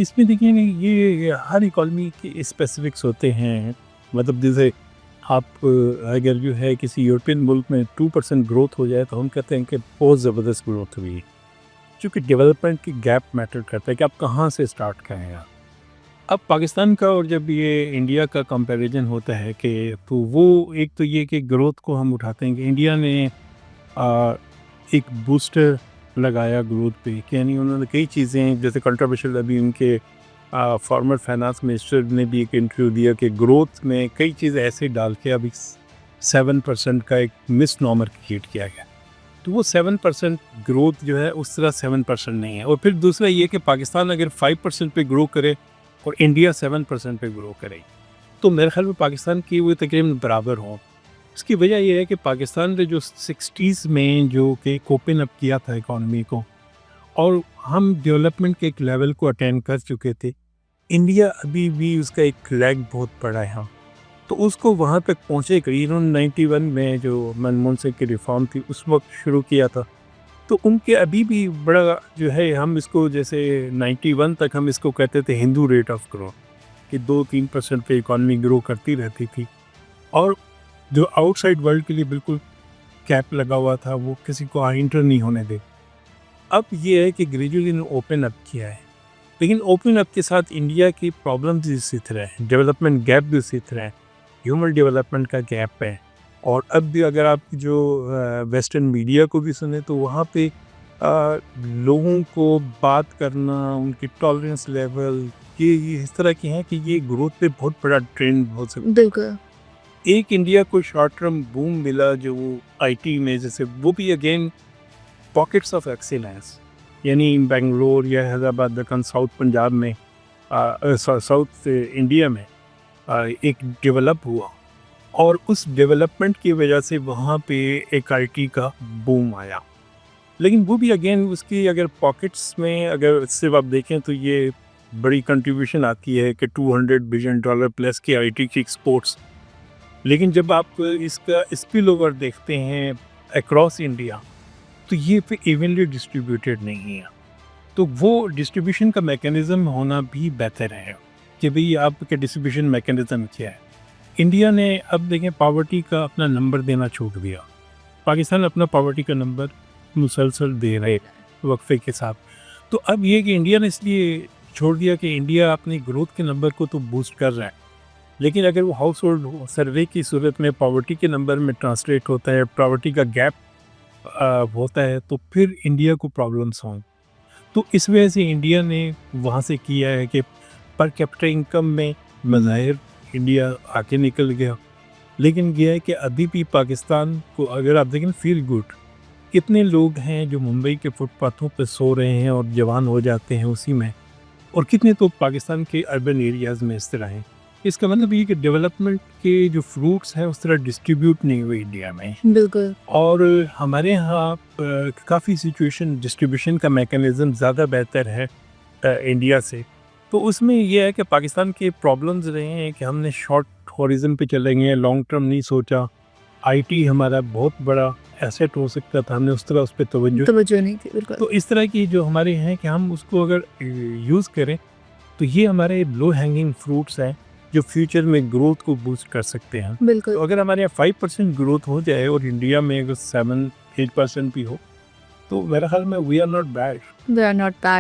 इसमें देखिए ना, ये हर इकॉनमी के स्पेसिफिक्स होते हैं। मतलब जैसे आप अगर जो है किसी यूरोपियन मुल्क में 2% ग्रोथ हो जाए तो हम कहते हैं कि बहुत ज़बरदस्त ग्रोथ हुई है। चूँकि डेवलपमेंट की गैप मैटर करता है कि आप कहाँ से स्टार्ट करें आप। अब पाकिस्तान का और जब ये इंडिया का कंपैरिजन होता है कि तो वो एक तो ये कि ग्रोथ को हम उठाते हैं कि इंडिया ने आ, एक बूस्टर लगाया ग्रोथ पे कि यानी उन्होंने कई चीज़ें जैसे कंट्रोवर्शियल अभी उनके फॉर्मर फाइनेंस मिनिस्टर ने भी एक इंटरव्यू दिया कि ग्रोथ में कई चीज़ ऐसे डाल के अभी 7% का एक मिस नॉमर क्रिएट किया गया। तो वो 7% ग्रोथ जो है उस तरह 7% नहीं है। और फिर दूसरा ये कि पाकिस्तान अगर 5% पे ग्रो करे और इंडिया 7% पे ग्रो करे तो मेरे ख्याल में पाकिस्तान की वो तकरीबन बराबर हों। इसकी वजह यह है कि पाकिस्तान ने जो 60s में जो कि ओपन अप किया था इकॉनमी को और हम डेवलपमेंट के एक लेवल को अटेंड कर चुके थे। इंडिया अभी भी उसका एक लैग बहुत बड़ा है। हाँ, तो उसको वहाँ तक पहुँचे करीब उन्होंने 91 में जो मनमोहन सिंह की रिफॉर्म थी उस वक्त शुरू किया था। तो उनके अभी भी बड़ा जो है हम इसको जैसे 91 तक हम इसको कहते थे हिंदू रेट ऑफ ग्रोथ कि 2-3% पे इकॉनमी ग्रो करती रहती थी और जो आउटसाइड वर्ल्ड के लिए बिल्कुल कैप लगा हुआ था वो किसी को एंटर नहीं होने दे। अब ये है कि ग्रेजुअली इन्होंने ओपन अप किया है, लेकिन ओपन अप के साथ इंडिया की प्रॉब्लम्स भी इसी तरह है, डेवलपमेंट गैप भी इसी तरह है, ह्यूमन डेवलपमेंट का गैप है। और अब भी अगर आप जो वेस्टर्न मीडिया को भी सुने तो वहाँ पे लोगों को बात करना, उनकी टॉलरेंस लेवल ये इस तरह की है कि ये ग्रोथ पे बहुत बड़ा ट्रेंड हो सकता है। बिल्कुल। एक इंडिया को शॉर्ट टर्म बूम मिला जो आईटी में, जैसे वो भी अगेन पॉकेट्स ऑफ एक्सीलेंस, यानी बेंगलोर या हैदराबाद दक्कन साउथ पंजाब में साउथ इंडिया में एक डेवलप हुआ और उस डेवलपमेंट की वजह से वहाँ पे एक आईटी का बूम आया। लेकिन वो भी अगेन उसकी अगर पॉकेट्स में अगर सिर्फ आप देखें तो ये बड़ी कंट्रीब्यूशन आती है कि $200 बिलियन प्लस की आईटी की एक्सपोर्ट्स। लेकिन जब आप इसका स्पिल ओवर देखते हैं अक्रॉस इंडिया तो ये फिर इवनली डिस्ट्रीब्यूटेड नहीं है। तो वो डिस्ट्रीब्यूशन का मैकेनिज़्म होना भी बेहतर है कि भाई आपके डिस्ट्रीब्यूशन मैकेनिज़्म क्या है। इंडिया ने अब देखें पॉवर्टी का अपना नंबर देना छोड़ दिया, पाकिस्तान अपना पॉवर्टी का नंबर मुसलसल दे रहे वक्फे के साथ। तो अब ये कि इंडिया ने इसलिए छोड़ दिया कि इंडिया अपनी ग्रोथ के नंबर को तो बूस्ट कर रहा है, लेकिन अगर वो हाउस होल्ड सर्वे की सूरत में पॉवर्टी के नंबर में ट्रांसलेट होता है, पॉवर्टी का गैप होता है तो फिर इंडिया को प्रॉब्लम्स हों। तो इस वजह से इंडिया ने वहाँ से किया है कि पर कैपिटा इनकम में मज़ाहिर इंडिया आगे निकल गया, लेकिन यह है कि अभी भी पाकिस्तान को अगर आप देखें फील गुड, कितने लोग हैं जो मुंबई के फुटपाथों पर सो रहे हैं और जवान हो जाते हैं उसी में, और कितने तो पाकिस्तान के अर्बन एरियाज़ में इस तरह हैं। इसका मतलब ये कि डेवलपमेंट के जो फ्रूट्स हैं उस तरह डिस्ट्रीब्यूट नहीं हुए इंडिया में। बिल्कुल। और हमारे यहाँ काफ़ी सिचुएशन डिस्ट्रीब्यूशन का मैकेनिज़्म ज़्यादा बेहतर है इंडिया से। तो उसमें यह है कि पाकिस्तान के प्रॉब्लम्स रहे हैं कि हमने शॉर्ट हॉरिज़न पे चलेंगे, लॉन्ग टर्म नहीं सोचा। आईटी हमारा बहुत बड़ा एसेट हो सकता था, हमने उस तरह उस पर तवज्जो नहीं थी। बिल्कुल। तो इस तरह की जो हमारे हैं कि हम उसको अगर यूज़ करें तो ये हमारे लो हैंगिंग फ्रूट्स हैं जो फ्यूचर में ग्रोथ को बूस्ट कर सकते हैं। बिल्कुल। तो अगर हमारे यहाँ 5% ग्रोथ हो जाए और इंडिया में अगर 7-8% भी हो तो मेरा ख्याल में we are not bad. We are not bad.